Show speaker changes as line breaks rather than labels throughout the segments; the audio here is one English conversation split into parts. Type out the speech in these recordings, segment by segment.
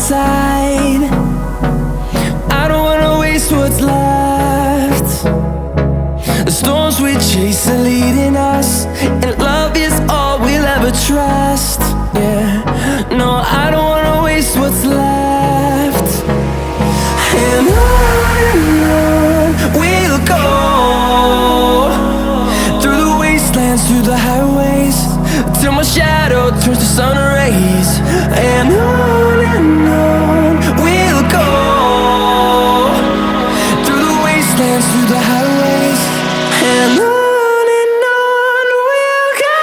inside. I don't wanna waste what's left. The storms we chase are leading us, and love is all we'll ever trust. Yeah, no, I don't wanna waste what's left. And on we'll go, through the wastelands, through the highways, till my shadow turns to sun rays. And on we'll go, through the wastelands, through the highways, and on we'll go.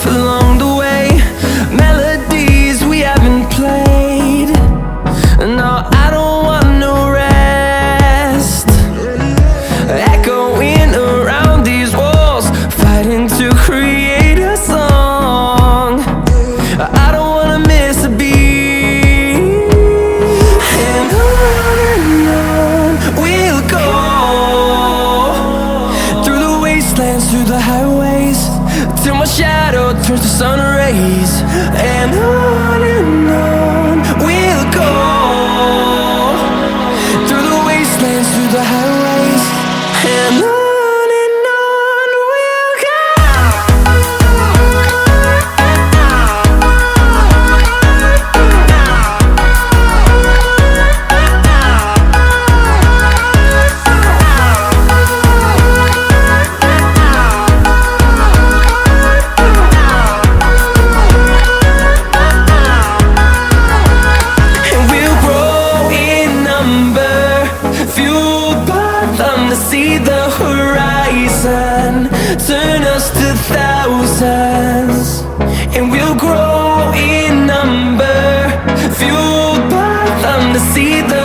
Along the way, melodies we haven't played. No, I don't want no rest. Echoing around these walls, fighting to create a song. I don't wanna miss a beat. And on we'll go, through the wastelands, through the highways, till my shadow turns to sun rays. And on we'll go, through the wastelands, through the highways, and on we'll go. See the horizon turn us to thousands, and we'll grow in number, fueled by them to see the